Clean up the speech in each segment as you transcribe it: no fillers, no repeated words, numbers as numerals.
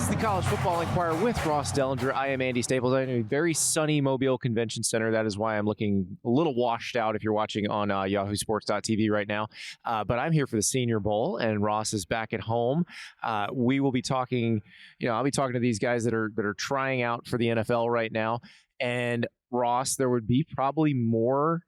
is the College Football Enquirer with Ross Dellenger. I am Andy Staples. I'm in a very sunny Mobile Convention Center. That is why I'm looking a little washed out if you're watching on yahoosports.tv right now. But I'm here for the Senior Bowl, and Ross is back at home. We will be talking, I'll be talking to these guys that are trying out for the NFL right now. And Ross, there would be probably more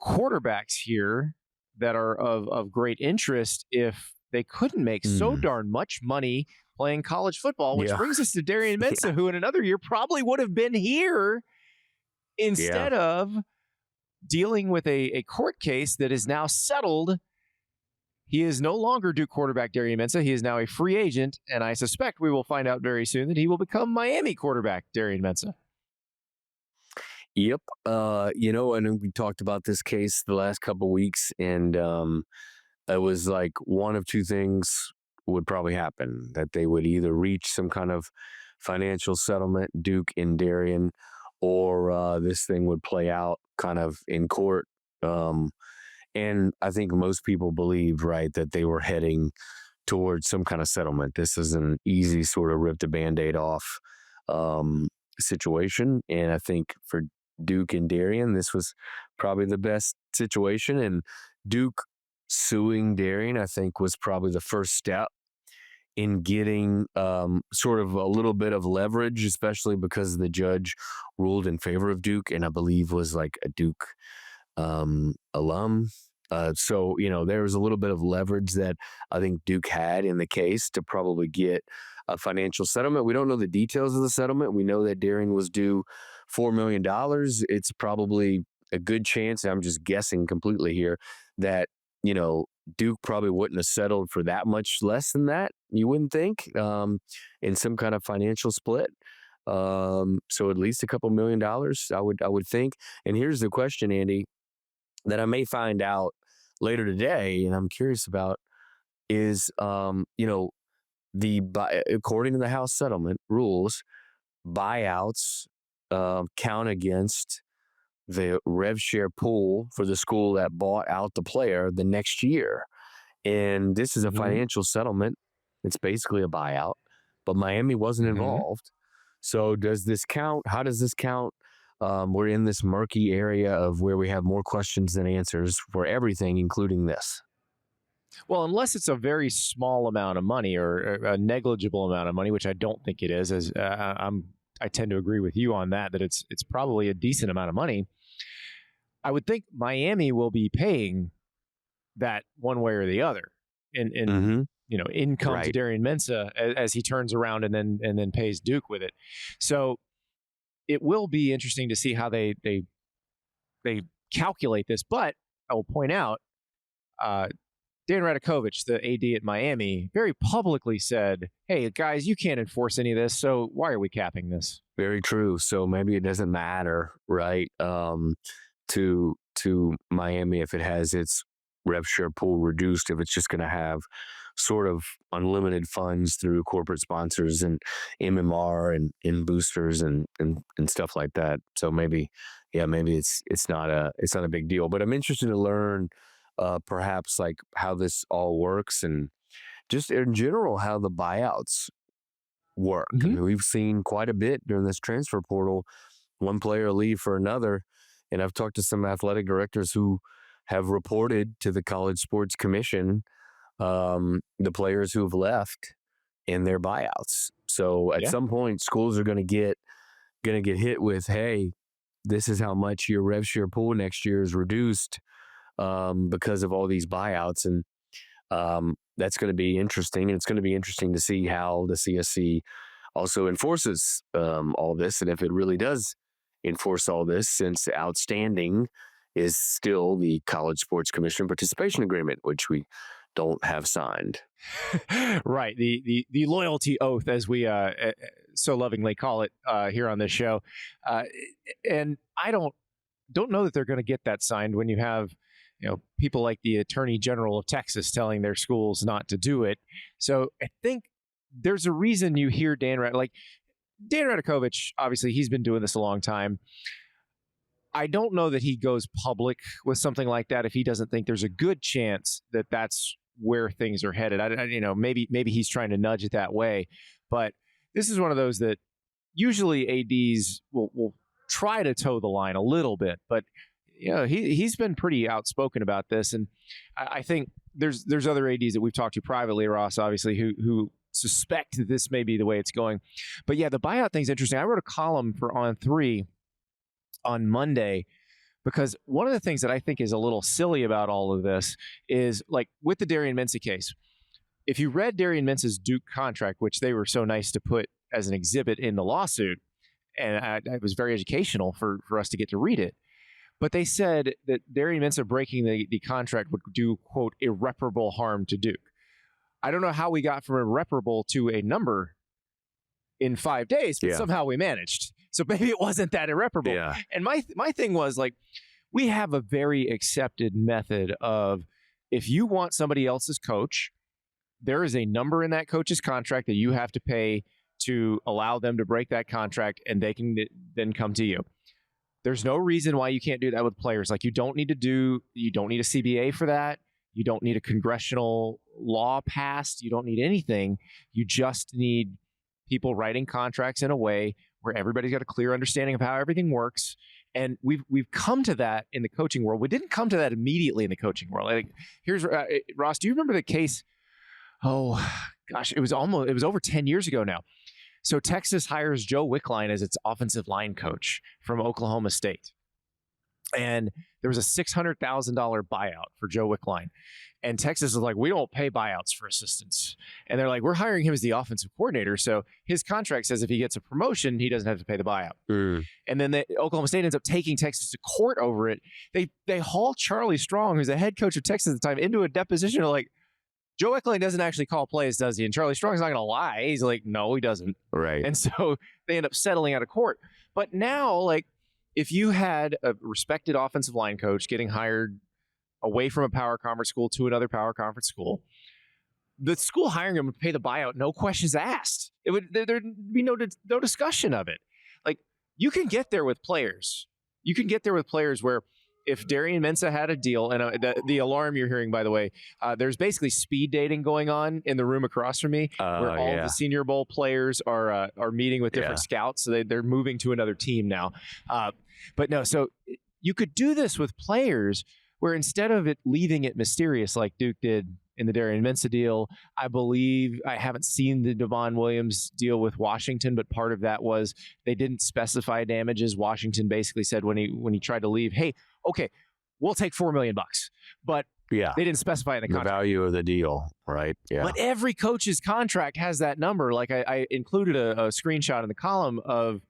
quarterbacks here that are of great interest if they couldn't make so darn much money playing college football, which brings us to Darian Mensah, who in another year probably would have been here instead of dealing with a court case that is now settled. He is no longer Duke quarterback Darian Mensah. He is now a free agent, and I suspect we will find out very soon that he will become Miami quarterback Darian Mensah. Yep. And we talked about this case the last couple of weeks, and it was like one of two things would probably happen, that they would either reach some kind of financial settlement, Duke and Darian, or this thing would play out kind of in court. And I think most people believe, right, that they were heading towards some kind of settlement. This is an easy sort of rip the Band-Aid off situation. And I think for Duke and Darian, this was probably the best situation. And Duke suing Darian, I think, was probably the first step in getting sort of a little bit of leverage, especially because the judge ruled in favor of Duke, and I believe was like a Duke alum. So, there was a little bit of leverage that I think Duke had in the case to probably get a financial settlement. We don't know the details of the settlement. We know that Darian was due $4 million. It's probably a good chance, I'm just guessing completely here, that Duke probably wouldn't have settled for that much less than that, you wouldn't think, in some kind of financial split. So at least a couple $1 million, I would think. And here's the question, Andy, that I may find out later today, and I'm curious about, is, according to the House settlement rules, buyouts count against the rev share pool for the school that bought out the player the next year. And this is a financial settlement. It's basically a buyout, but Miami wasn't involved. So does this count? How does this count? We're in this murky area of where we have more questions than answers for everything, including this. Well, unless it's a very small amount of money or a negligible amount of money, which I don't think it is, as I tend to agree with you on that it's probably a decent amount of money. I would think Miami will be paying that one way or the other in income to Darian Mensah as he turns around and then pays Duke with it. So it will be interesting to see how they calculate this. But I will point out, Dan Radakovich, the AD at Miami, very publicly said, hey, guys, you can't enforce any of this, so why are we capping this? Very true. So maybe it doesn't matter, right, to Miami if it has its rev share pool reduced, if it's just going to have sort of unlimited funds through corporate sponsors and MMR and boosters and stuff like that. So maybe it's not a big deal. But I'm interested to learn perhaps like how this all works and just in general how the buyouts work. I mean, we've seen quite a bit during this transfer portal, one player leave for another. And I've talked to some athletic directors who have reported to the College Sports Commission the players who have left and their buyouts. So at some point, schools are going to get hit with, hey, this is how much your rev share pool next year is reduced because of all these buyouts. And that's going to be interesting. And it's going to be interesting to see how the CSC also enforces all this. And if it really does enforce all this, since outstanding is still the College Sports Commission participation agreement, which we don't have signed. Right. The loyalty oath, as we so lovingly call it here on this show. And I don't know that they're going to get that signed when you have people like the Attorney General of Texas telling their schools not to do it. So I think there's a reason you hear Dan Radakovich, obviously he's been doing this a long time. I don't know that he goes public with something like that if he doesn't think there's a good chance that that's where things are headed. Maybe he's trying to nudge it that way, but this is one of those that usually ADs will try to toe the line a little bit, but he's been pretty outspoken about this, and I think there's other ADs that we've talked to privately, Ross, obviously, who suspect that this may be the way it's going. But yeah, the buyout thing's interesting. I wrote a column for On3 on Monday because one of the things that I think is a little silly about all of this is, like, with the Darian Mensah case, if you read Darian Mensah's Duke contract, which they were so nice to put as an exhibit in the lawsuit, and it was very educational for us to get to read it, but they said that Darian Mensah breaking the contract would do, quote, irreparable harm to Duke. I don't know how we got from irreparable to a number in 5 days, but somehow we managed. So maybe it wasn't that irreparable. Yeah. And my thing was, like, we have a very accepted method of, if you want somebody else's coach, there is a number in that coach's contract that you have to pay to allow them to break that contract, and they can then come to you. There's no reason why you can't do that with players. Like, you don't need a CBA for that. You don't need a congressional law passed. You don't need anything. You just need people writing contracts in a way where everybody's got a clear understanding of how everything works. And we've come to that in the coaching world. We didn't come to that immediately in the coaching world. Like, here's Ross. Do you remember the case? Oh gosh, it was over 10 years ago now. So Texas hires Joe Wickline as its offensive line coach from Oklahoma State. And there was a $600,000 buyout for Joe Wickline. And Texas is like, we don't pay buyouts for assistants. And they're like, we're hiring him as the offensive coordinator. So his contract says if he gets a promotion, he doesn't have to pay the buyout. And then Oklahoma State ends up taking Texas to court over it. They haul Charlie Strong, who's the head coach of Texas at the time, into a deposition. They're like, Joe Wickline doesn't actually call plays, does he? And Charlie Strong's not going to lie. He's like, no, he doesn't. Right. And so they end up settling out of court. But now, like, if you had a respected offensive line coach getting hired away from a power conference school to another power conference school, the school hiring him would pay the buyout, no questions asked. There'd be no discussion of it. Like, you can get there with players. You can get there with players where, if Darian Mensah had a deal, and the alarm you're hearing, by the way, there's basically speed dating going on in the room across from me, where all the Senior Bowl players are meeting with different scouts, so they're moving to another team now. But no, so you could do this with players where, instead of it leaving it mysterious like Duke did in the Darian Mensah deal, I haven't seen the Devon Williams deal with Washington, but part of that was they didn't specify damages. Washington basically said when he tried to leave, hey, okay, we'll take $4 million, but they didn't specify in the contract. The value of the deal, right? Yeah. But every coach's contract has that number. Like, I included a screenshot in the column of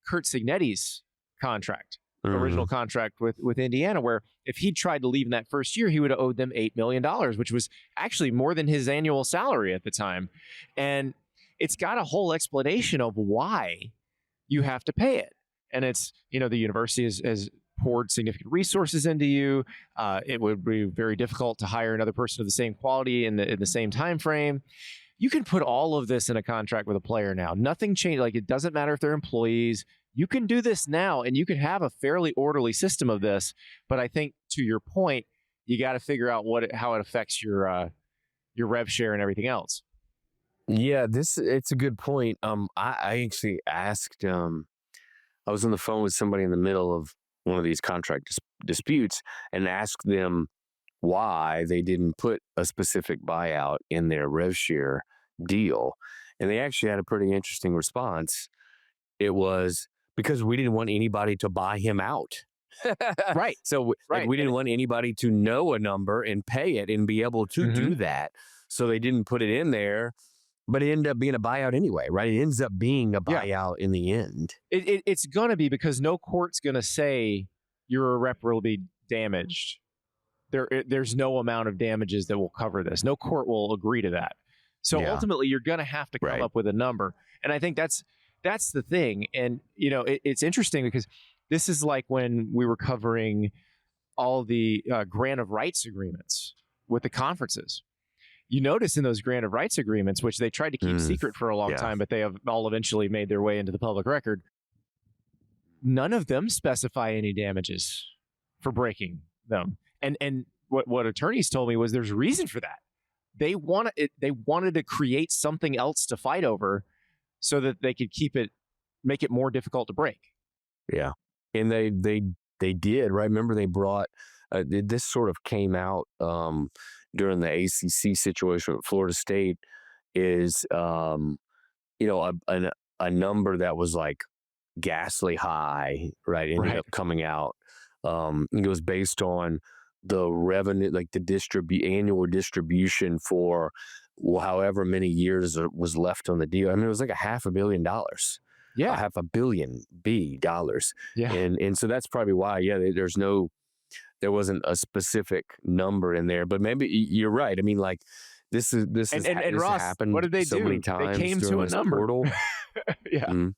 Curt Cignetti's contract, original contract with Indiana, where if he tried to leave in that first year, he would have owed them $8 million, which was actually more than his annual salary at the time. And it's got a whole explanation of why you have to pay it. And it's, the university has poured significant resources into you. It would be very difficult to hire another person of the same quality in the same time frame. You can put all of this in a contract with a player now. Nothing changed. Like, it doesn't matter if they're employees. You can do this now, and you can have a fairly orderly system of this. But I think, to your point, you got to figure out how it affects your rev share and everything else. Yeah, it's a good point. I actually asked. I was on the phone with somebody in the middle of one of these contract disputes and asked them why they didn't put a specific buyout in their rev share deal, and they actually had a pretty interesting response. It was because we didn't want anybody to buy him out. Right. So we didn't want anybody to know a number and pay it and be able to do that. So they didn't put it in there, but it ended up being a buyout anyway, right? It ends up being a buyout in the end. It's going to be, because no court's going to say you're irreparably damaged. There's no amount of damages that will cover this. No court will agree to that. So ultimately, you're going to have to come up with a number. And I think that's the thing. And, it's interesting because this is like when we were covering all the grant of rights agreements with the conferences. You notice in those grant of rights agreements, which they tried to keep secret for a long time, but they have all eventually made their way into the public record, none of them specify any damages for breaking them. And what attorneys told me was there's a reason for that. they wanted to create something else to fight over so that they could make it more difficult to break. Yeah. And they did, right? Remember they brought, this sort of came out during the ACC situation with Florida State, is, a number that was like ghastly high, right? Ended up coming out. It was based on the revenue, like the annual distribution for however many years was left on the deal. I mean, it was like $500 million. Yeah. $500 million dollars. Yeah. And so that's probably why, there wasn't a specific number in there, but maybe you're right. I mean, like this Ross, happened what did they so do? many times. They came to a number. Portal. Yeah. Mm-hmm.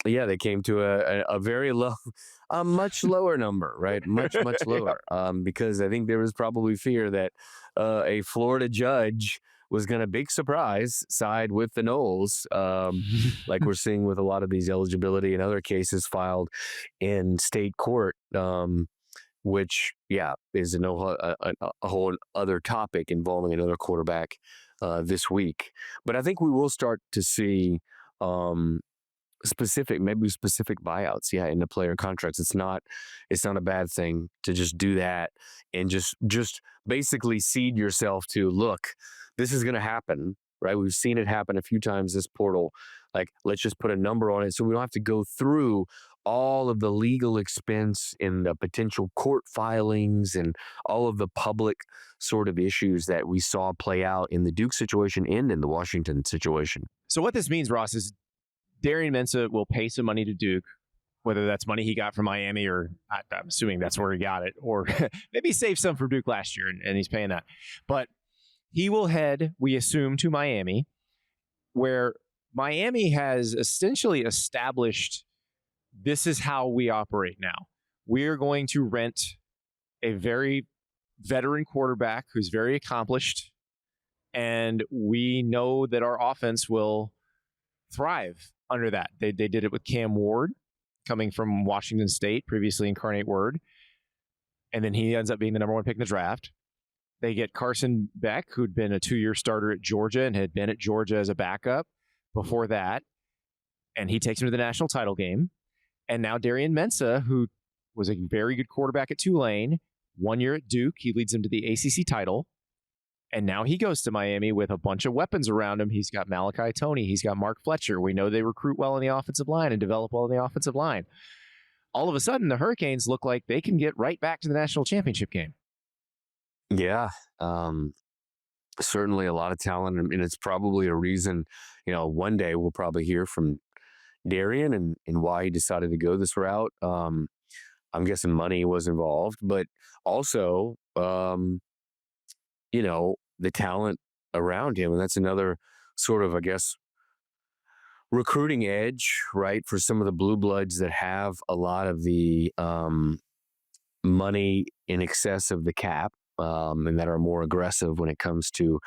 Yeah, they came to a very low, a much lower number, right? Much lower, because I think there was probably fear that a Florida judge was going to, big surprise, side with the Noles, like we're seeing with a lot of these eligibility and other cases filed in state court, which, is a whole other topic involving another quarterback this week. But I think we will start to see specific buyouts in the player contracts. It's not a bad thing to just do that and just basically seed yourself to, look, this is going to happen, right? We've seen it happen a few times this portal. Like, let's just put a number on it so we don't have to go through all of the legal expense and the potential court filings and all of the public sort of issues that we saw play out in the Duke situation and in the Washington situation. So what this means, Ross, is Darian Mensah will pay some money to Duke, whether that's money he got from Miami, or I'm assuming that's where he got it, or maybe he saved some for Duke last year and he's paying that. But he will head, we assume, to Miami, where Miami has essentially established, this is how we operate now. We're going to rent a very veteran quarterback who's very accomplished, and we know that our offense will thrive under that. They did it with Cam Ward, coming from Washington State, previously Incarnate Word, and then he ends up being the number one pick in the draft. They get Carson Beck, who'd been a 2-year starter at Georgia and had been at Georgia as a backup before that, and he takes him to the national title game. And now Darian Mensah, who was a very good quarterback at Tulane, 1 year at Duke, he leads them to the ACC title. And now he goes to Miami with a bunch of weapons around him. He's got Malachi Toney. He's got Mark Fletcher. We know they recruit well in the offensive line and develop well in the offensive line. All of a sudden, the Hurricanes look like they can get right back to the national championship game. Yeah. Certainly a lot of talent. And it's probably a reason, one day we'll probably hear from Darian and why he decided to go this route. I'm guessing money was involved, but also, the talent around him. And that's another sort of, I guess, recruiting edge, right? For some of the blue bloods that have a lot of the money in excess of the cap, and that are more aggressive when it comes to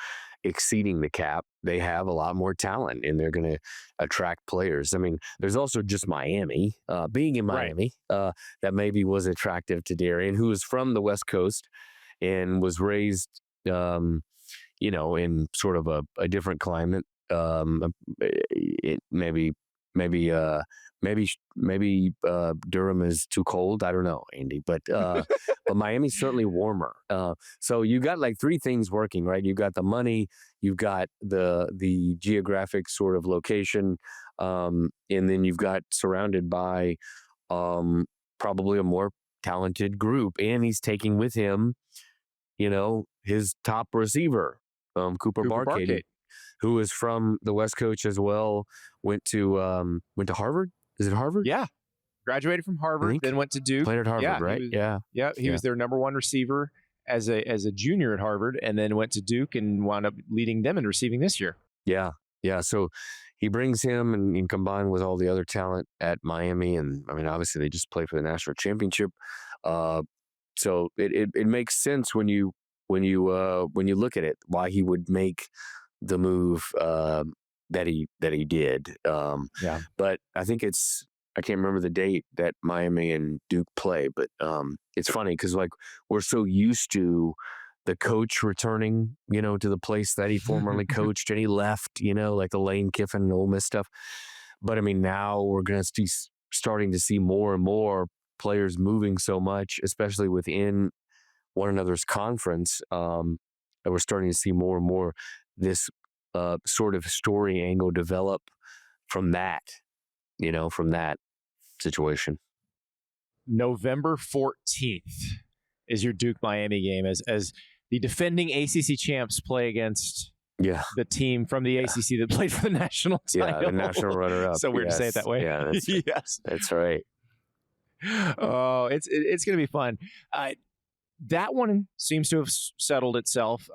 exceeding the cap. They have a lot more talent and they're going to attract players. I mean, there's also just Miami, being in Miami, that maybe was attractive to Darian, who is from the West Coast and was raised, in sort of a different climate. Maybe Durham is too cold. I don't know, Andy, but Miami's certainly warmer. So you got like three things working, right? You got the money, you've got the geographic sort of location, and then you've got surrounded by probably a more talented group, and he's taking with him, his top receiver, Cooper Barkade, who is from the West Coast as well. Went to Harvard. Is it Harvard? Yeah. Graduated from Harvard, then went to Duke. Played at Harvard, right? He was their number one receiver as a junior at Harvard, and then went to Duke and wound up leading them in receiving this year. Yeah. So he brings him and combined with all the other talent at Miami, and I mean, obviously they just played for the national championship. So it makes sense when you look at it, why he would make the move that he did. But I think I can't remember the date that Miami and Duke play, but it's funny because like we're so used to the coach returning, to the place that he formerly coached, and he left, like the Lane Kiffin and Ole Miss stuff. But I mean, now we're going to starting to see more and more players moving so much, especially within one another's conference. And we're starting to see more and more this sort of story angle develop from that, from that situation. November 14th is your Duke Miami game as the defending ACC champs play against the team from the ACC that played for the national title. Yeah, the national runner-up. So weird to say it that way. Yeah, that's, yes, that's right. Oh, it's going to be fun. That one seems to have settled itself.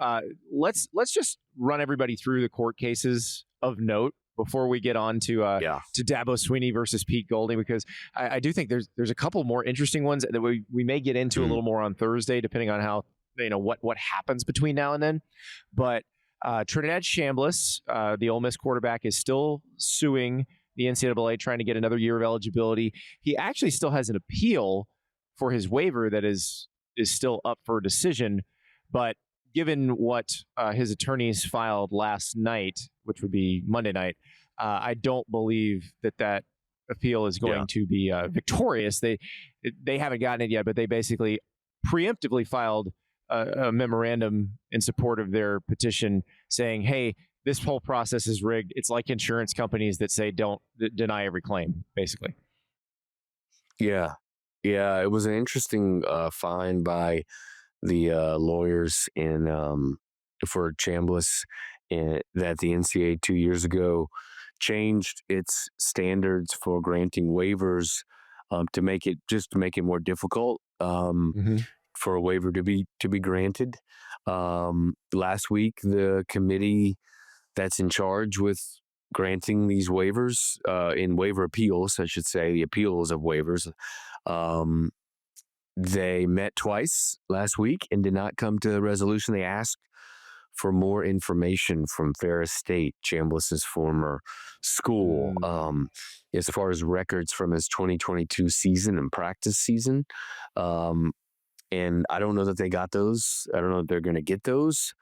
Let's just run everybody through the court cases of note before we get on to Dabo Swinney versus Pete Golding, because I do think there's a couple more interesting ones that we may get into a little more on Thursday, depending on how what happens between now and then. But Trinidad Chambliss, the Ole Miss quarterback, is still suing the NCAA, trying to get another year of eligibility. He actually still has an appeal for his waiver that is still up for decision, but given what his attorneys filed last night, which would be Monday night, I don't believe that appeal is going to be victorious. They haven't gotten it yet, but they basically preemptively filed a memorandum in support of their petition saying, hey, this whole process is rigged. It's like insurance companies that say deny every claim, basically. Yeah. Yeah, it was an interesting find by the lawyers for Chambliss that the NCAA 2 years ago changed its standards for granting waivers to make it more difficult for a waiver to be granted. Last week, the committee that's in charge with granting these waivers in waiver appeals, I should say, the appeals of waivers. They met twice last week and did not come to a resolution. They asked for more information from Ferris State, Chambliss's former school, as far as records from his 2022 season and practice season. And I don't know that they got those. I don't know if they're going to get those.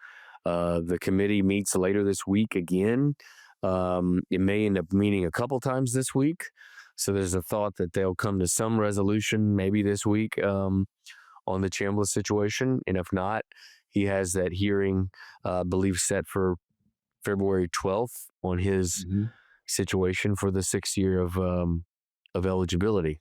The committee meets later this week again. It may end up meeting a couple times this week. So there's a thought that they'll come to some resolution maybe this week on the Chambliss situation. And if not, he has that hearing, I believe, set for February 12th on his situation for the 6th year of eligibility.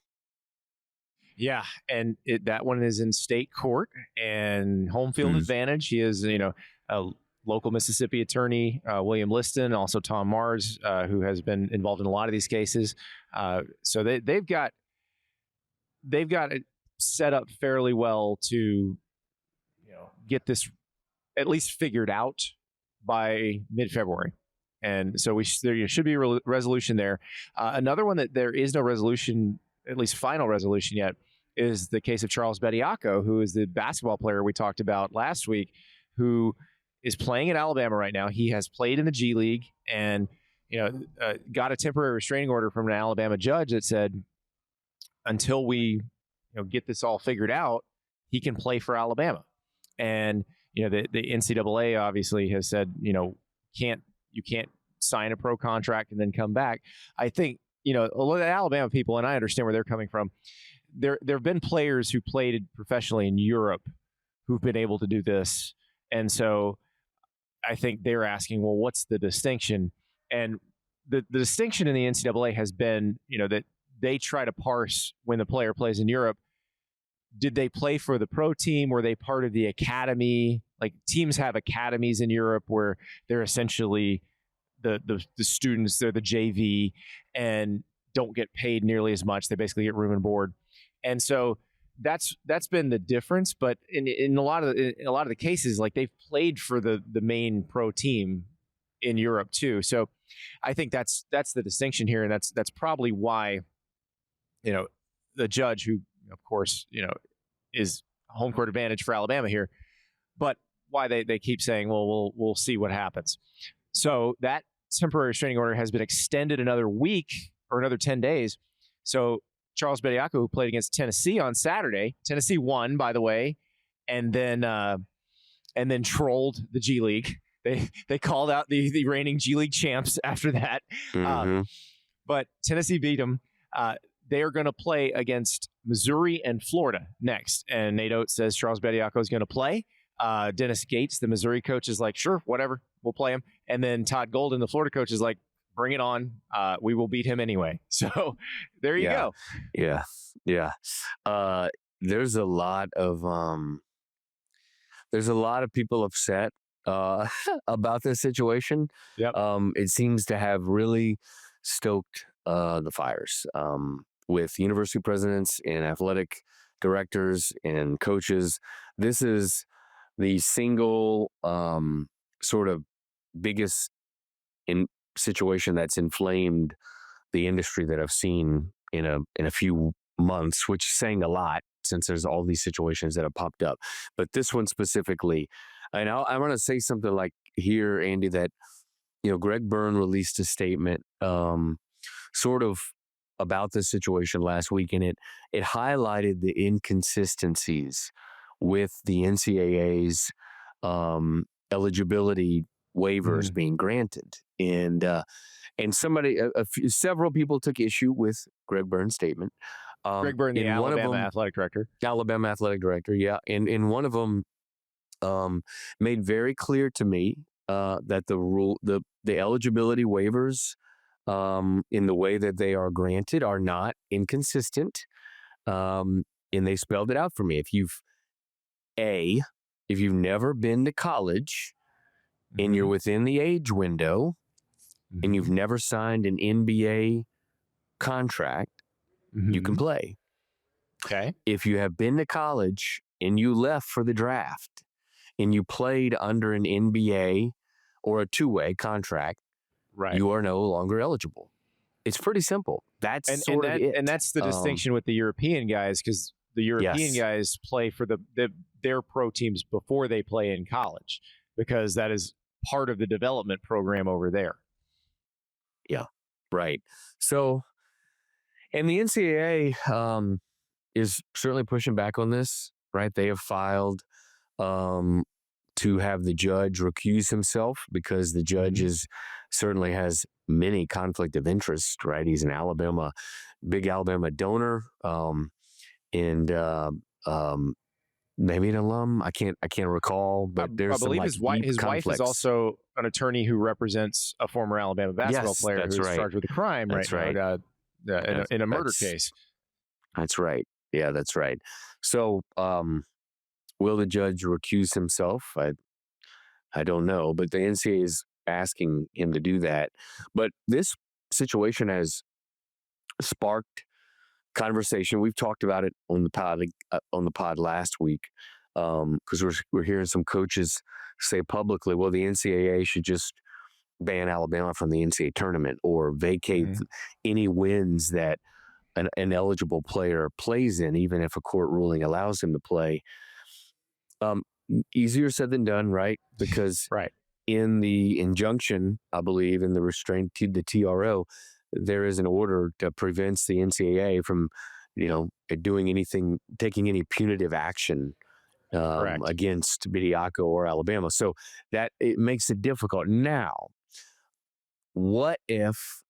Yeah, and that one is in state court and home field advantage. He is, a local Mississippi attorney, William Liston, also Tom Mars, who has been involved in a lot of these cases. So they've got it set up fairly well to, get this at least figured out by mid-February. And so there should be a resolution there. Another one that there is no resolution, at least final resolution yet, is the case of Charles Bediako, who is the basketball player we talked about last week, who is playing at Alabama right now. He has played in the G League and, got a temporary restraining order from an Alabama judge that said, until we, get this all figured out, he can play for Alabama. And, the NCAA obviously has said, you can't sign a pro contract and then come back. I think, a lot of the Alabama people, and I understand where they're coming from, there have been players who played professionally in Europe who've been able to do this. And so I think they're asking, well, what's the distinction? And the distinction in the NCAA has been, that they try to parse when the player plays in Europe. Did they play for the pro team? Were they part of the academy? Like, teams have academies in Europe where they're essentially the students, they're the JV and don't get paid nearly as much. They basically get room and board. And so that's been the difference. But in a lot of the cases, like, they've played for the main pro team in Europe too. So I think that's the distinction here, and that's probably why, the judge, who of course, is home court advantage for Alabama here, but why they keep saying, well, we'll see what happens. So that temporary restraining order has been extended another week or another 10 days. So Charles Bediako, who played against Tennessee on Saturday, Tennessee won, by the way, and then and then trolled the G League. They called out the reigning G League champs after that. But Tennessee beat them. They are going to play against Missouri and Florida next. And Nate Oates says Charles Bediako is going to play. Dennis Gates, the Missouri coach, is like, sure, whatever, we'll play him. And then Todd Golden, the Florida coach, is like, bring it on. We will beat him anyway. So there you go. Yeah. There's a lot of people upset about this situation. Yep. It seems to have really stoked the fires with university presidents and athletic directors and coaches. This is the single sort of biggest situation that's inflamed the industry that I've seen in a few months, which is saying a lot since there's all these situations that have popped up. But this one specifically, and I want to say something like here, Andy, that Greg Byrne released a statement sort of about this situation last week, and it highlighted the inconsistencies with the NCAA's eligibility waivers being granted, and several people took issue with Greg Byrne's statement. Greg Byrne, the Alabama athletic director. Alabama athletic director, yeah, and one of them made very clear to me that the eligibility waivers in the way that they are granted are not inconsistent, and they spelled it out for me. If you've never been to college and you're within the age window and you've never signed an NBA contract, you can play. Okay. If you have been to college and you left for the draft and you played under an NBA or a two-way contract, right, you are no longer eligible. It's pretty simple. That's it. And that's the distinction with the European guys, because the European guys play for their pro teams before they play in college, because that is part of the development program over there. Yeah, right. So, and the NCAA is certainly pushing back on this, right? They have filed to have the judge recuse himself because the judge certainly has many conflict of interest, right? He's an big Alabama donor, and maybe an alum. I can't recall, but there's I believe his wife is also an attorney who represents a former Alabama basketball player who's charged with a crime in a murder case. That's right. Yeah, that's right. So, will the judge recuse himself? I don't know, but the NCAA is asking him to do that. But this situation has sparked conversation. We've talked about it on the pod last week, because we're hearing some coaches say publicly, well, the NCAA should just ban Alabama from the NCAA tournament or vacate any wins that an eligible player plays in, even if a court ruling allows him to play. Easier said than done, right? Because in the injunction, I believe, in the restraint to the TRO, there is an order that prevents the NCAA from, taking any punitive action against Bediako or Alabama. So that it makes it difficult. Now, what if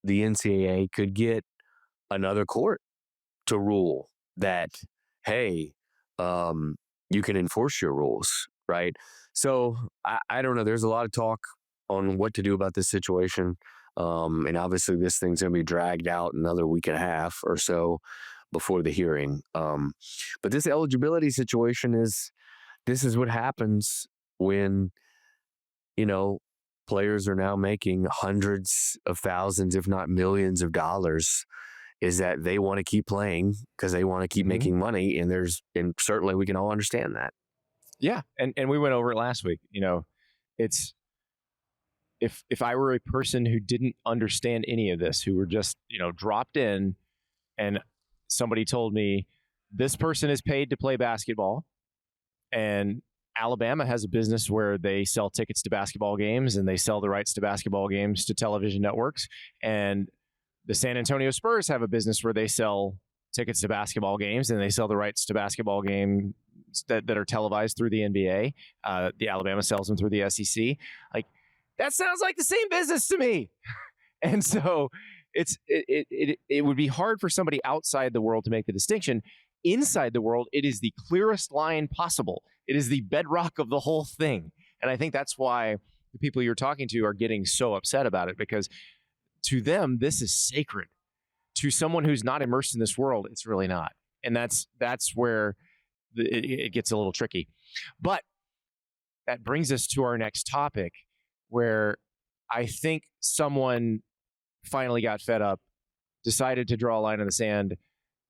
the NCAA could get another court to rule that, hey, you can enforce your rules, right? So I don't know. There's a lot of talk on what to do about this situation. And obviously this thing's going to be dragged out another week and a half or so before the hearing. But this eligibility situation this is what happens when, players are now making hundreds of thousands, if not millions of dollars, is that they want to keep playing because they want to keep making money. And certainly we can all understand that. Yeah. And we went over it last week. It's, if I were a person who didn't understand any of this, who were just, dropped in, and somebody told me this person is paid to play basketball, and Alabama has a business where they sell tickets to basketball games and they sell the rights to basketball games to television networks, and the San Antonio Spurs have a business where they sell tickets to basketball games and they sell the rights to basketball game that are televised through the NBA. The Alabama sells them through the SEC. Like, that sounds like the same business to me. And so it would be hard for somebody outside the world to make the distinction. Inside the world, it is the clearest line possible. It is the bedrock of the whole thing. And I think that's why the people you're talking to are getting so upset about it, because to them, this is sacred. To someone who's not immersed in this world, it's really not. And that's where it gets a little tricky. But that brings us to our next topic, where I think someone finally got fed up, decided to draw a line in the sand,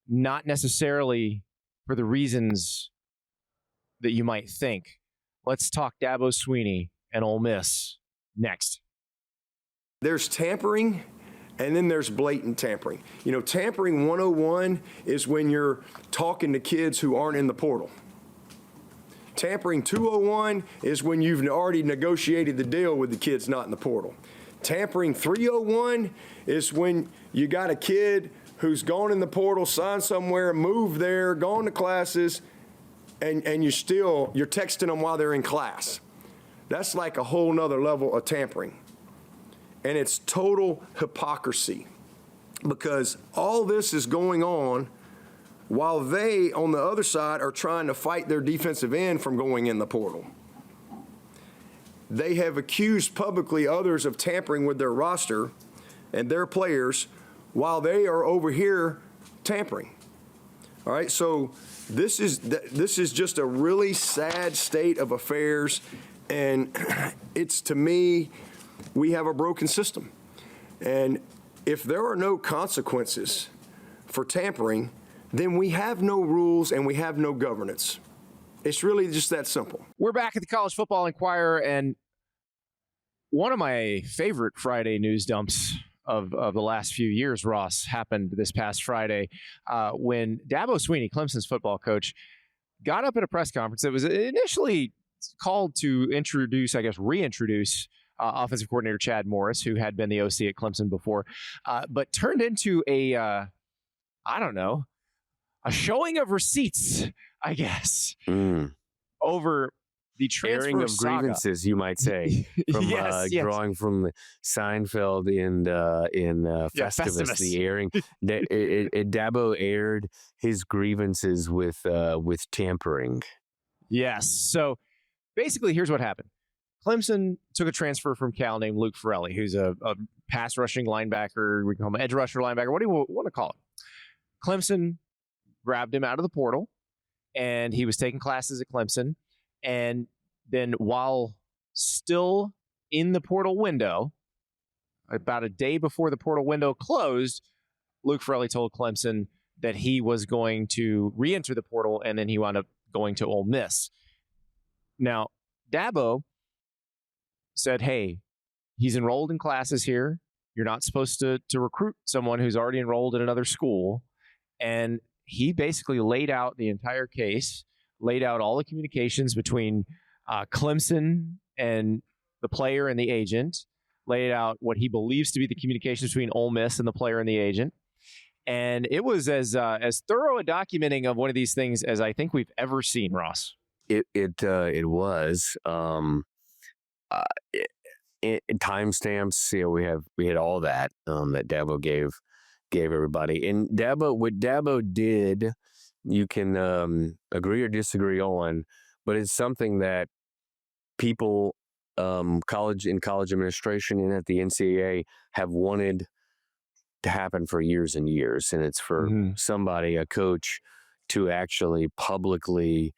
not necessarily for the reasons that you might think. Let's talk Dabo Swinney and Ole Miss next. There's tampering, and then there's blatant tampering. Tampering 101 is when you're talking to kids who aren't in the portal. Tampering 201 is when you've already negotiated the deal with the kids not in the portal. Tampering 301 is when you got a kid who's gone in the portal, signed somewhere, moved there, gone to classes, and you're texting them while they're in class. That's like a whole nother level of tampering. And it's total hypocrisy, because all this is going on while they, on the other side, are trying to fight their defensive end from going in the portal. They have accused publicly others of tampering with their roster and their players while they are over here tampering. All right, so this is just a really sad state of affairs, and it's, to me, we have a broken system. And if there are no consequences for tampering, then we have no rules and we have no governance. It's really just that simple. We're back at the College Football Enquirer, and one of my favorite Friday news dumps of the last few years, Ross, happened this past Friday when Dabo Swinney, Clemson's football coach, got up at a press conference that was initially called to reintroduce offensive coordinator Chad Morris, who had been the OC at Clemson before, but turned into a showing of receipts, I guess, over the transfer airing of saga. Grievances, you might say, from yes. drawing from Seinfeld in Festivus, Festivus. the airing. Dabo aired his grievances with tampering. Yes. So basically, here's what happened. Clemson took a transfer from Cal named Luke Farrelly, who's a pass rushing linebacker. We can call him edge rusher linebacker. What do you want to call him? Clemson grabbed him out of the portal, and he was taking classes at Clemson. And then while still in the portal window, about a day before the portal window closed, Luke Farrelly told Clemson that he was going to re-enter the portal, and then he wound up going to Ole Miss. Now, Dabo said, hey, he's enrolled in classes here. You're not supposed to recruit someone who's already enrolled in another school. And he basically laid out the entire case, laid out all the communications between Clemson and the player and the agent, laid out what he believes to be the communications between Ole Miss and the player and the agent. And it was as thorough a documenting of one of these things as I think we've ever seen, Ross. It was. Timestamps. We had all that that Dabo gave everybody. And what Dabo did, you can agree or disagree on, but it's something that people, college administration and at the NCAA have wanted to happen for years and years. And it's for somebody, a coach, to actually publicly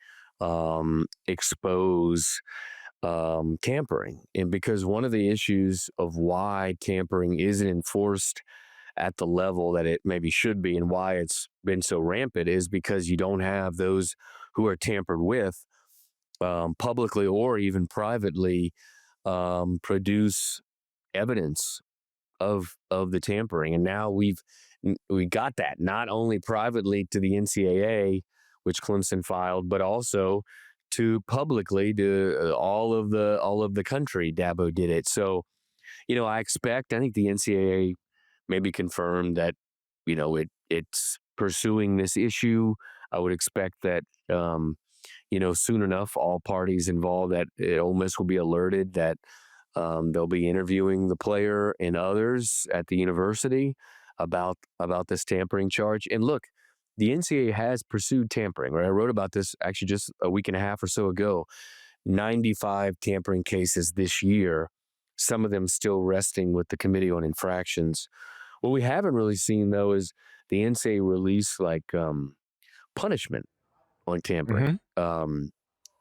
expose tampering. And because one of the issues of why tampering isn't enforced at the level that it maybe should be, and why it's been so rampant, is because you don't have those who are tampered with publicly or even privately produce evidence of the tampering. And now we got that, not only privately to the NCAA, which Clemson filed, but also to publicly to all of the country. Dabo did it. So, I think the NCAA maybe confirmed that, it's pursuing this issue. I would expect that, soon enough, all parties involved at Ole Miss will be alerted that they'll be interviewing the player and others at the university about this tampering charge. And look, the NCAA has pursued tampering, right? I wrote about this actually just a week and a half or so ago. 95 tampering cases this year, some of them still resting with the Committee on Infractions. What we haven't really seen, though, is the NCAA release punishment on tampering.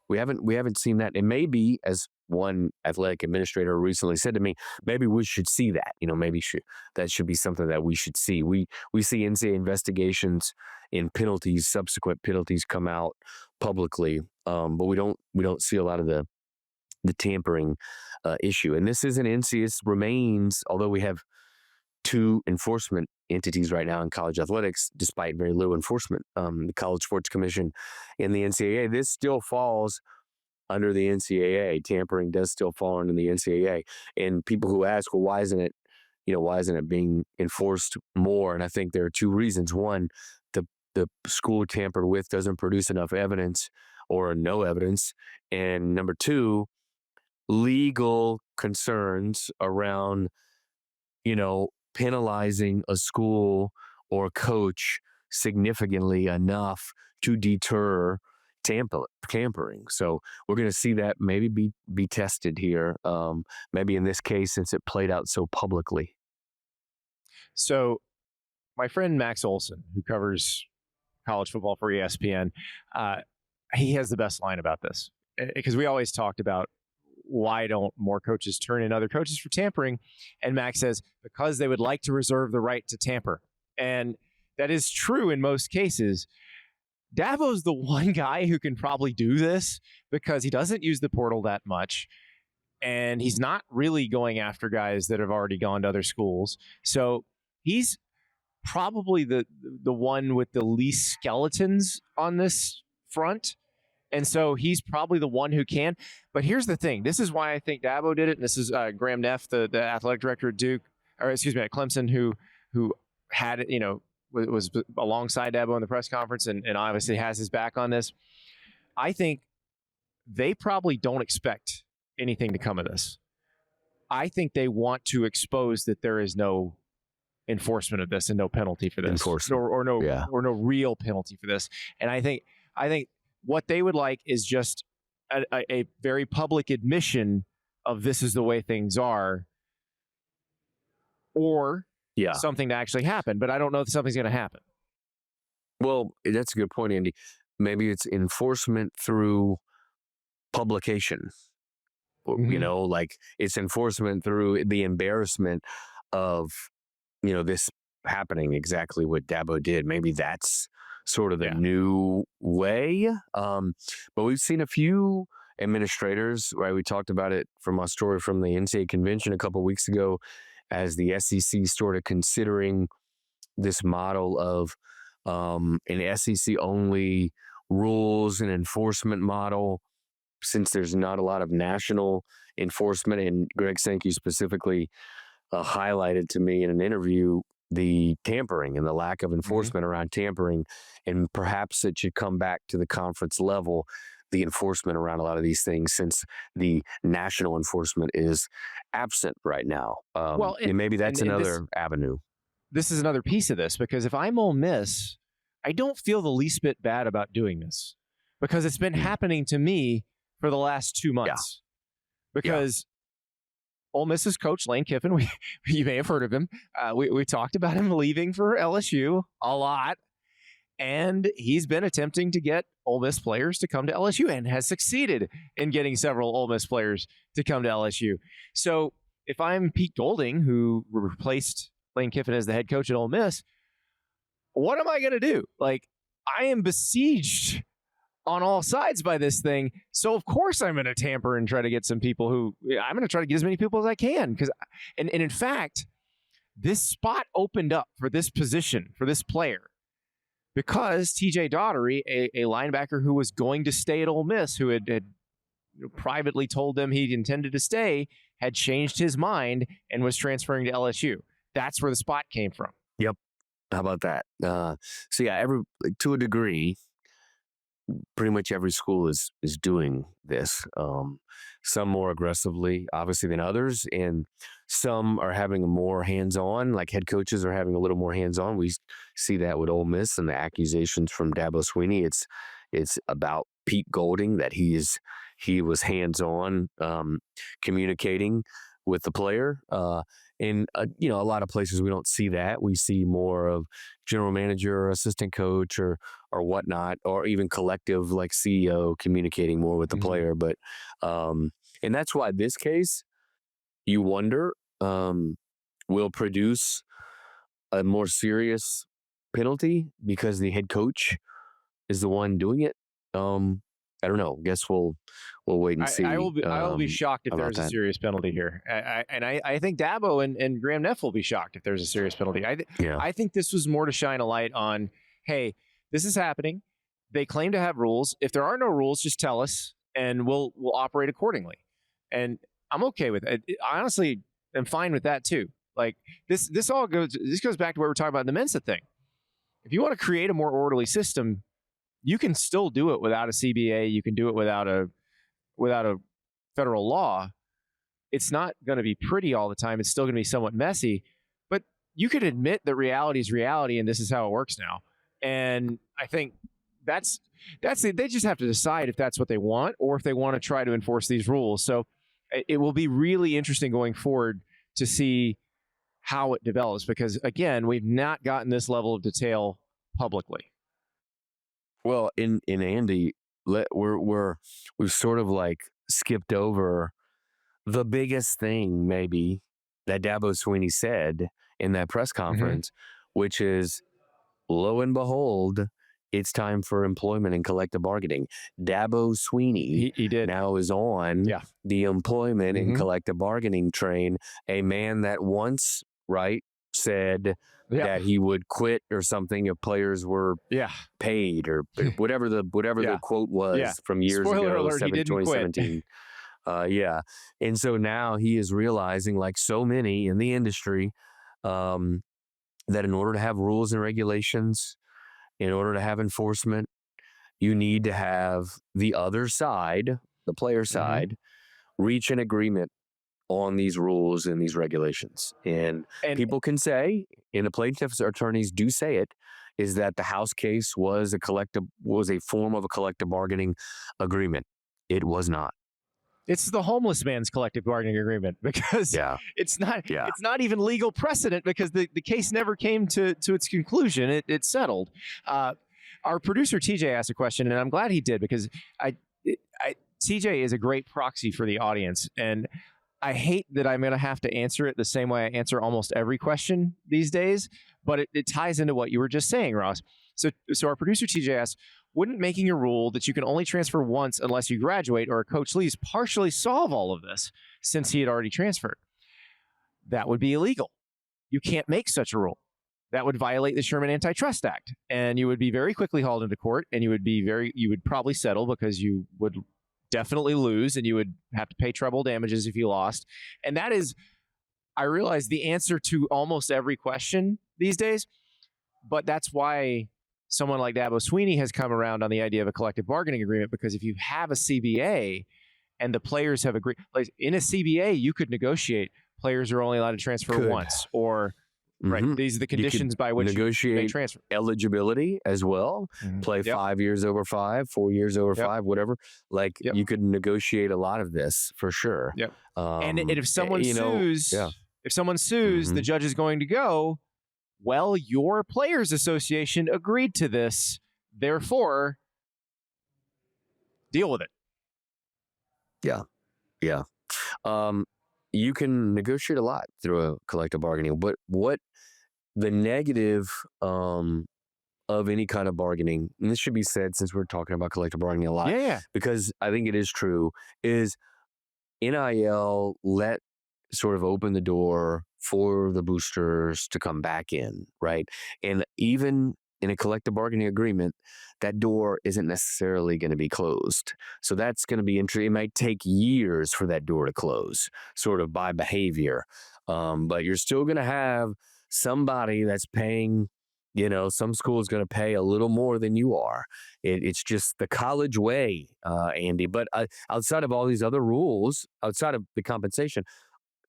We haven't seen that. And maybe, as one athletic administrator recently said to me, maybe we should see that. Maybe that should be something that we should see. We see NCAA investigations in penalties, subsequent penalties come out publicly, but we don't see a lot of the tampering issue. And this is an NCAA remains, although we have 2 enforcement entities right now in college athletics, despite very little enforcement, the College Sports Commission and the NCAA. This still falls under the NCAA. Tampering does still fall under the NCAA. And people who ask, well, why isn't it being enforced more? And I think there are 2 reasons. One, the school tampered with doesn't produce enough evidence or no evidence. And number 2, legal concerns around, penalizing a school or coach significantly enough to deter tampering. So we're going to see that maybe be tested here, maybe in this case, since it played out so publicly. So my friend Max Olson, who covers college football for ESPN, he has the best line about this, because we always talked about why don't more coaches turn in other coaches for tampering? And Max says, because they would like to reserve the right to tamper. And that is true in most cases. Dabo's the one guy who can probably do this because he doesn't use the portal that much. And he's not really going after guys that have already gone to other schools. So he's probably the one with the least skeletons on this front. And so he's probably the one who can. But here's the thing. This is why I think Dabo did it. And this is Graham Neff, the athletic director at at Clemson, who had it, was alongside Dabo in the press conference and obviously has his back on this. I think they probably don't expect anything to come of this. I think they want to expose that there is no enforcement of this and no penalty for this, or no real penalty for this. And I think what they would like is just a very public admission of this is the way things are, or something to actually happen. But I don't know if something's going to happen. Well, that's a good point, Andy. Maybe it's enforcement through publication. It's enforcement through the embarrassment of, this happening, exactly what Dabo did. Maybe that's sort of the new way. But we've seen a few administrators, right? We talked about it from our story from the NCAA convention a couple of weeks ago, as the SEC started considering this model of an SEC only rules and enforcement model, since there's not a lot of national enforcement. And Greg Sankey specifically highlighted to me in an interview the tampering and the lack of enforcement around tampering, and perhaps it should come back to the conference level, the enforcement around a lot of these things, since the national enforcement is absent right now. And maybe that's another avenue. This is another piece of this, because if I'm Ole Miss, I don't feel the least bit bad about doing this, because it's been happening to me for the last 2 months. Because Ole Miss's coach, Lane Kiffin, you may have heard of him. We talked about him leaving for LSU a lot. And he's been attempting to get Ole Miss players to come to LSU and has succeeded in getting several Ole Miss players to come to LSU. So if I'm Pete Golding, who replaced Lane Kiffin as the head coach at Ole Miss, what am I going to do? I am besieged on all sides by this thing. So of course I'm going to tamper and try to get some people I'm going to try to get as many people as I can. And in fact, this spot opened up for this position, for this player, because TJ Daugherty, a linebacker who was going to stay at Ole Miss, who had privately told them he intended to stay, had changed his mind and was transferring to LSU. That's where the spot came from. Yep. How about that? To a degree, pretty much every school is doing this. Some more aggressively, obviously, than others, and some are having more hands-on. Like head coaches are having a little more hands-on. We see that with Ole Miss and the accusations from Dabo Swinney. It's about Pete Golding, that he was hands-on, communicating with the player. And a lot of places we don't see that. We see more of general manager or assistant coach or whatnot, or even collective like CEO communicating more with the player. But and that's why this case, you wonder, will produce a more serious penalty because the head coach is the one doing it. I don't know. Guess we'll wait and see. I will be shocked if there's a serious penalty here. I think Dabo and Graham Neff will be shocked if there's a serious penalty. I think this was more to shine a light on, hey, this is happening. They claim to have rules. If there are no rules, just tell us and we'll operate accordingly. And I'm okay with it. I honestly am fine with that too. Like this goes back to what we're talking about in the Mensah thing. If you want to create a more orderly system, you can still do it without a CBA. You can do it without a federal law. It's not going to be pretty all the time. It's still going to be somewhat messy, but you could admit that reality is reality, and this is how it works now. And I think that's it. They just have to decide if that's what they want or if they want to try to enforce these rules. So it will be really interesting going forward to see how it develops, because again, we've not gotten this level of detail publicly. Well, in Andy, we've sort of like skipped over the biggest thing maybe that Dabo Swinney said in that press conference, which is, lo and behold, it's time for employment and collective bargaining. Dabo Swinney he did now is on the employment and collective bargaining train. A man that once said that he would quit or something if players were paid or whatever the quote was from years Spoiler ago, alert, he didn't 2017. And so now he is realizing, like so many in the industry, that in order to have rules and regulations, in order to have enforcement, you need to have the other side, the player side, reach an agreement on these rules and these regulations. And people can say, and the plaintiff's attorneys do say it, is that the House case was a form of a collective bargaining agreement. It was not. It's the homeless man's collective bargaining agreement, because it's not even legal precedent, because the case never came to its conclusion. It settled. Our producer TJ asked a question, and I'm glad he did, because TJ is a great proxy for the audience, and I hate that I'm going to have to answer it the same way I answer almost every question these days, but it ties into what you were just saying, Ross. So our producer TJ asked, wouldn't making a rule that you can only transfer once unless you graduate or a coach leaves partially solve all of this, since he had already transferred? That would be illegal. You can't make such a rule. That would violate the Sherman Antitrust Act, and you would be very quickly hauled into court, and you would probably settle, because you would definitely lose, and you would have to pay treble damages if you lost. And that is, I realize, the answer to almost every question these days, but that's why someone like Dabo Swinney has come around on the idea of a collective bargaining agreement, because if you have a CBA and the players have agreed, like in a CBA, you could negotiate players are only allowed to transfer once, or these are the conditions by which negotiate you transfer. Eligibility as well. Play 5 years over 5, 4 years over 5, whatever. Like you could negotiate a lot of this for sure. And if someone sues, the judge is going to go, well, your players association agreed to this, therefore deal with it. You can negotiate a lot through a collective bargaining, but what the negative of any kind of bargaining, and this should be said since we're talking about collective bargaining a lot, because I think it is true, is NIL let sort of open the door for the boosters to come back in, right? And even in a collective bargaining agreement, that door isn't necessarily going to be closed. So that's going to be interesting. It might take years for that door to close, sort of by behavior. But you're still going to have somebody that's paying some school is going to pay a little more than you are. It's just the college way, Andy. But outside of all these other rules, outside of the compensation,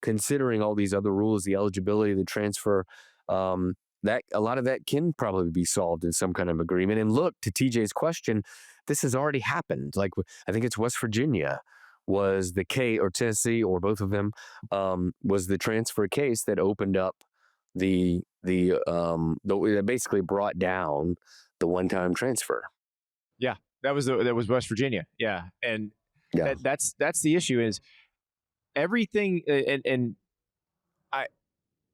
considering all these other rules, the eligibility, the transfer, that a lot of that can probably be solved in some kind of agreement. And look, to TJ's question, this has already happened. Like, I think it's West Virginia was the case, or Tennessee, or both of them, was the transfer case that opened up that basically brought down the one-time transfer. Yeah, that was West Virginia. Yeah, and Yeah. that's the issue is everything. And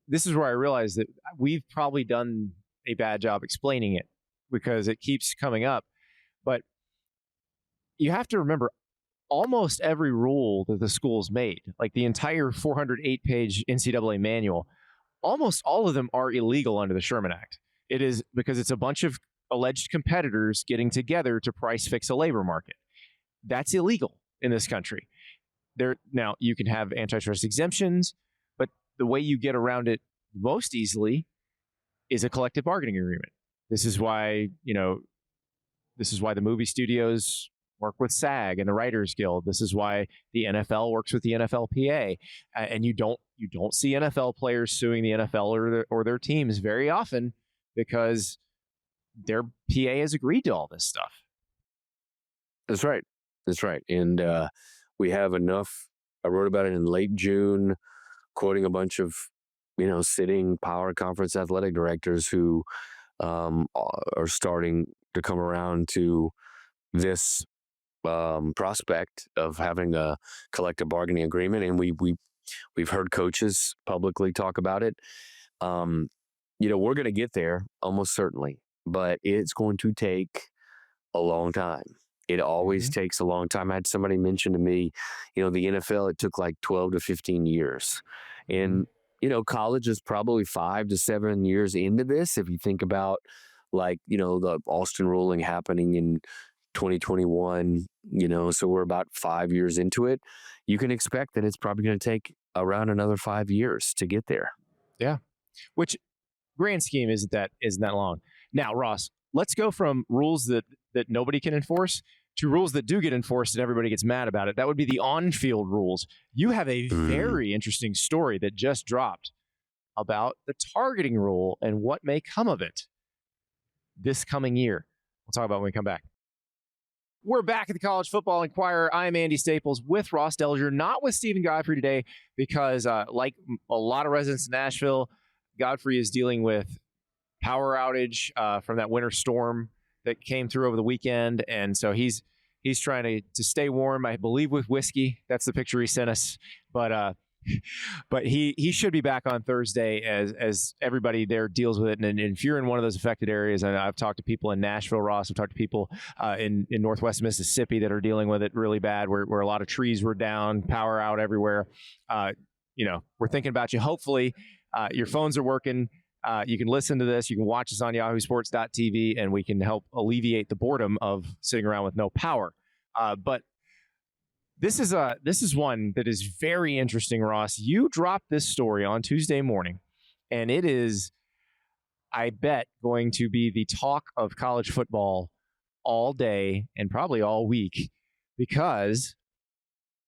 this is where I realized that we've probably done a bad job explaining it because it keeps coming up. But you have to remember, almost every rule that the schools made, like the entire 408-page NCAA manual, almost all of them are illegal under the Sherman Act. It is because it's a bunch of alleged competitors getting together to price fix a labor market. That's illegal in this country. Now, you can have antitrust exemptions, but the way you get around it most easily is a collective bargaining agreement. This is why the movie studios work with SAG and the Writers Guild. This is why the NFL works with the NFLPA. And you don't see NFL players suing the NFL or their teams very often because their PA has agreed to all this stuff. That's right. And we have enough. I wrote about it in late June, quoting a bunch of, sitting power conference athletic directors who are starting to come around to this prospect of having a collective bargaining agreement. And we've heard coaches publicly talk about it. We're going to get there almost certainly, but it's going to take a long time. It always takes a long time. I had somebody mention to me, the NFL, it took like 12 to 15 years. And, college is probably 5 to 7 years into this. If you think about the Austin ruling happening in 2021, so we're about 5 years into it. You can expect that it's probably going to take around another 5 years to get there. Yeah. Which grand scheme isn't that long. Now, Ross, let's go from rules that nobody can enforce to rules that do get enforced and everybody gets mad about it. That would be the on-field rules. You have a very interesting story that just dropped about the targeting rule and what may come of it this coming year. We'll talk about it when we come back. We're back at the College Football Enquirer. I'm Andy Staples with Ross Dellenger, not with Stephen Godfrey today because like a lot of residents in Nashville, Godfrey is dealing with power outage from that winter storm that came through over the weekend. And so he's trying to stay warm, I believe, with whiskey. That's the picture he sent us. But he should be back on Thursday as everybody there deals with it. And if you're in one of those affected areas, and I've talked to people in Nashville, Ross, I've talked to people in Northwest Mississippi that are dealing with it really bad, where a lot of trees were down, power out everywhere. We're thinking about you. Hopefully your phones are working. You can listen to this. You can watch us on yahoosports.tv, and we can help alleviate the boredom of sitting around with no power. But this is one that is very interesting, Ross. You dropped this story on Tuesday morning, and it is, I bet, going to be the talk of college football all day and probably all week because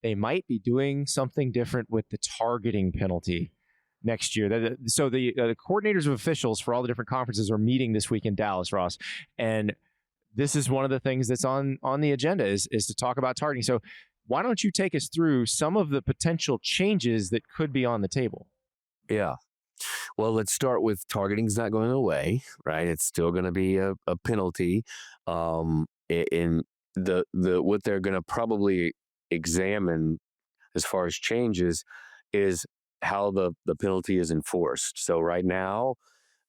they might be doing something different with the targeting penalty next year. So the coordinators of officials for all the different conferences are meeting this week in Dallas, Ross. And this is one of the things that's on the agenda is to talk about targeting. So why don't you take us through some of the potential changes that could be on the table? Yeah. Well, let's start with targeting's not going away, right? It's still going to be a penalty. In what they're going to probably examine as far as changes is how the penalty is enforced. So right now,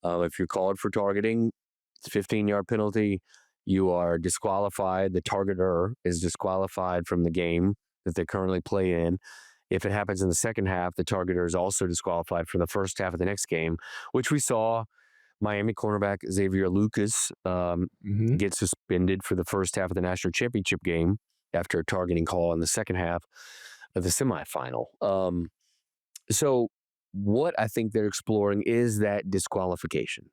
if you're called for targeting, it's a 15-yard penalty. You are disqualified. The targeter is disqualified from the game that they currently play in. If it happens in the second half, the targeter is also disqualified from the first half of the next game, which we saw Miami cornerback Xavier Lucas get suspended for the first half of the national championship game after a targeting call in the second half of the semifinal. So what I think they're exploring is that disqualification.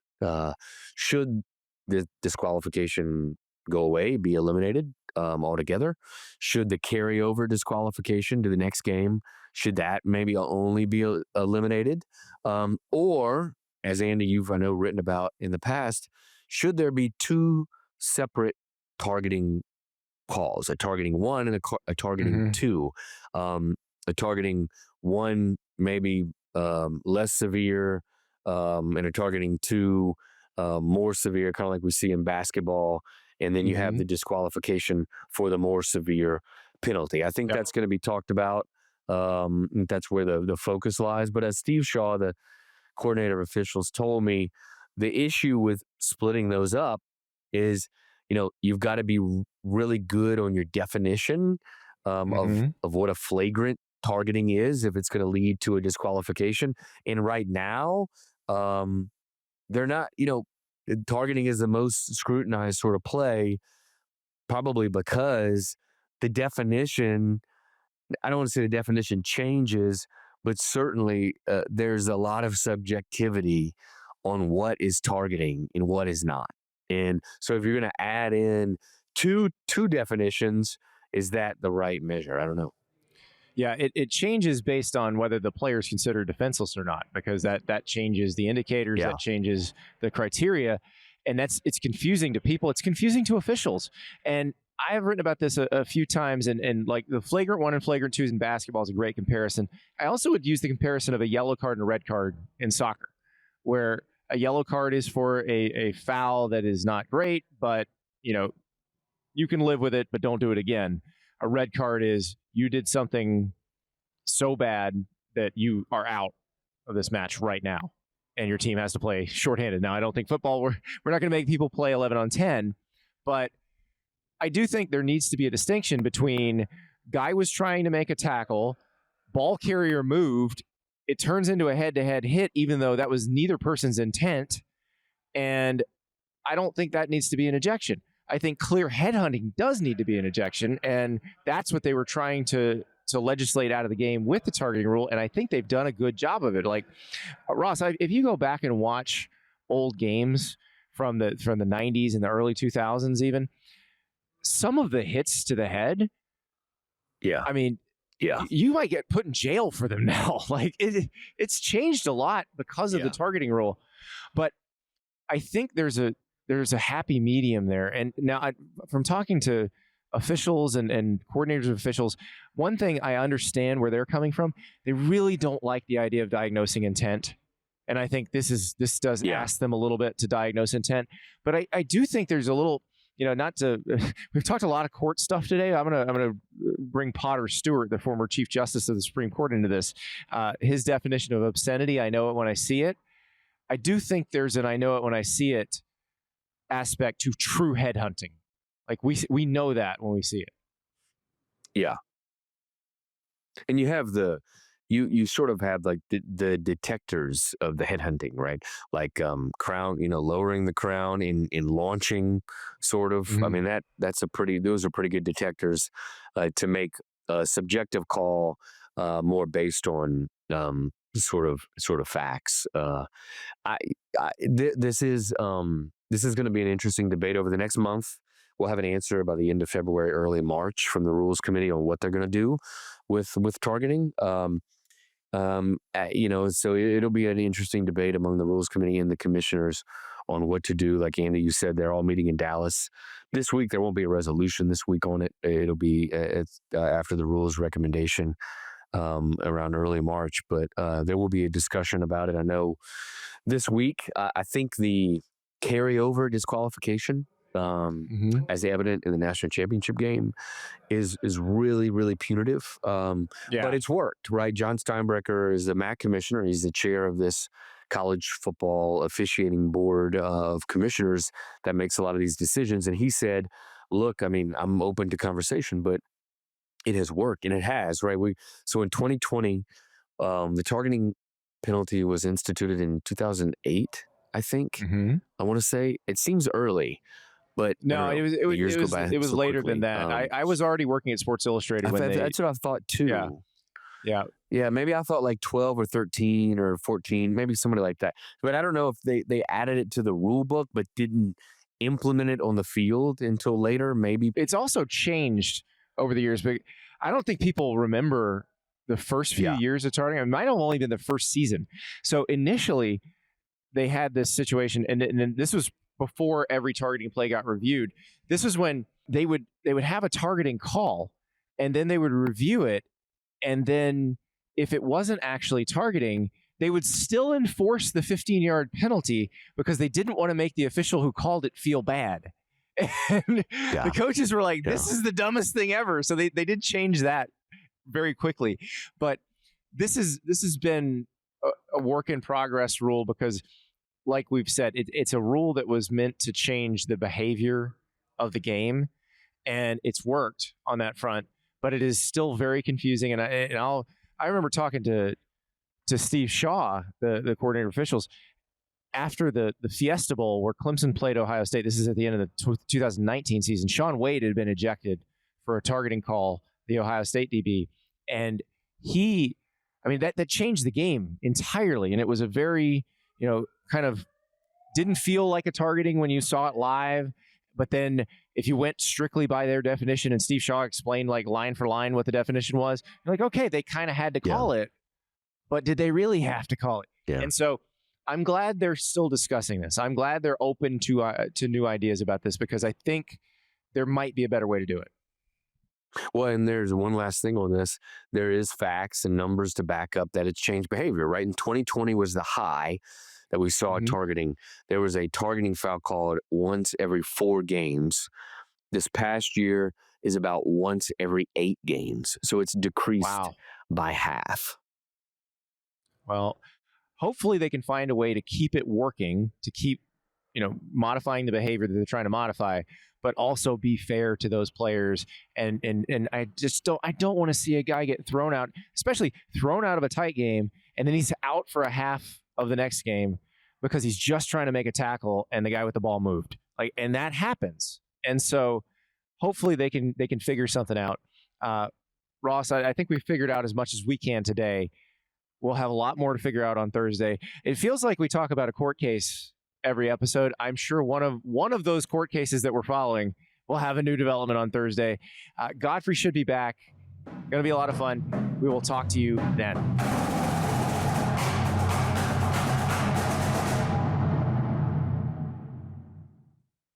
Should the disqualification go away, be eliminated altogether? Should the carryover disqualification to the next game, should that maybe only be eliminated? Or, as Andy, I know, written about in the past, should there be two separate targeting calls, a targeting one and a targeting two, a targeting one maybe less severe, and a targeting two more severe, kind of like we see in basketball, and then you have the disqualification for the more severe penalty. I think that's going to be talked about. That's where the focus lies. But as Steve Shaw, the coordinator of officials, told me, the issue with splitting those up is, you've got to be really good on your definition of what a flagrant targeting is, if it's going to lead to a disqualification. And right now, they're not, targeting is the most scrutinized sort of play, probably because the definition, I don't want to say the definition changes, but certainly there's a lot of subjectivity on what is targeting and what is not. And so if you're going to add in two definitions, is that the right measure? I don't know. Yeah, it changes based on whether the player is considered defenseless or not, because that changes the indicators, that changes the criteria, and it's confusing to people. It's confusing to officials. And I have written about this a few times, and like the flagrant one and flagrant twos in basketball is a great comparison. I also would use the comparison of a yellow card and a red card in soccer, where a yellow card is for a foul that is not great, but you can live with it, but don't do it again. A red card is you did something so bad that you are out of this match right now, and your team has to play shorthanded. Now, I don't think football, we're not going to make people play 11 on 10, but I do think there needs to be a distinction between guy was trying to make a tackle, ball carrier moved, it turns into a head-to-head hit, even though that was neither person's intent, and I don't think that needs to be an ejection. I think clear headhunting does need to be an ejection, and that's what they were trying to legislate out of the game with the targeting rule, and I think they've done a good job of it. Like, Ross, if you go back and watch old games from the 90s and the early 2000s even, some of the hits to the head, I mean, you might get put in jail for them now. Like, it's changed a lot because of the targeting rule, but I think there's a happy medium there. And now, from talking to officials and coordinators of officials, one thing I understand where they're coming from. They really don't like the idea of diagnosing intent, and I think this does ask them a little bit to diagnose intent. But I do think there's a little, not to. We've talked a lot of court stuff today. I'm gonna bring Potter Stewart, the former Chief Justice of the Supreme Court, into this. His definition of obscenity: I know it when I see it. I do think there's an I know it when I see it aspect to true headhunting. Like we know that when we see it. Yeah. And you have you sort of have like the detectors of the headhunting, right? Like crown, lowering the crown in launching, sort of. I mean, those are pretty good detectors to make a subjective call more based on sort of facts. This is going to be an interesting debate over the next month. We'll have an answer by the end of February, early March from the Rules Committee on what they're going to do with targeting. So it'll be an interesting debate among the Rules Committee and the commissioners on what to do. Like Andy, you said, they're all meeting in Dallas this week. There won't be a resolution this week on it. It'll be after the rules recommendation around early March, but there will be a discussion about it. I know this week, I think the carryover disqualification, as evident in the national championship game, is really, really punitive. But it's worked, right? John Steinbrecher is the MAC commissioner. He's the chair of this college football officiating board of commissioners that makes a lot of these decisions. And he said, look, I mean, I'm open to conversation, but it has worked, and it has, right? So in 2020, the targeting penalty was instituted in 2008, I think. I want to say. It seems early, but no, it was so later than that. I was already working at Sports Illustrated when that's what I thought too. Yeah. Yeah, maybe I thought like 12 or 13 or 14, maybe somebody like that. But I don't know if they added it to the rule book but didn't implement it on the field until later. Maybe It's also changed over the years, but I don't think people remember the first few years of targeting. It might have only been the first season. So initially, they had this situation, and this was before every targeting play got reviewed. This was when they would have a targeting call, and then they would review it, and then if it wasn't actually targeting, they would still enforce the 15-yard penalty because they didn't want to make the official who called it feel bad. And the coaches were like, this is the dumbest thing ever. So they did change that very quickly. But this has been a work in progress rule because, like we've said, it's a rule that was meant to change the behavior of the game, and it's worked on that front. But it is still very confusing. And I remember talking to Steve Shaw, the coordinator of officials, after the Fiesta Bowl where Clemson played Ohio State. This is at the end of the 2019 season. Shaun Wade had been ejected for a targeting call, the Ohio State DB. And that changed the game entirely. And it was a very, kind of didn't feel like a targeting when you saw it live. But then if you went strictly by their definition and Steve Shaw explained like line for line what the definition was, you're like, okay, they kind of had to call it, but did they really have to call it? Yeah. And so I'm glad they're still discussing this. I'm glad they're open to new ideas about this because I think there might be a better way to do it. Well, and there's one last thing on this. There is facts and numbers to back up that it's changed behavior, right? In 2020 was the high that we saw targeting. There was a targeting foul called once every 4 games. This past year is about once every 8 games. So it's decreased by half. Well, hopefully they can find a way to keep it working, to keep, modifying the behavior that they're trying to modify, but also be fair to those players. And I don't want to see a guy get thrown out, especially thrown out of a tight game, and then he's out for a half of the next game because he's just trying to make a tackle and the guy with the ball moved. And that happens. And so hopefully they can figure something out. Ross, I think we figured out as much as we can today. We'll have a lot more to figure out on Thursday. It feels like we talk about a court case every episode. I'm sure one of those court cases that we're following will have a new development on Thursday. Godfrey should be back. Going to be a lot of fun. We will talk to you then.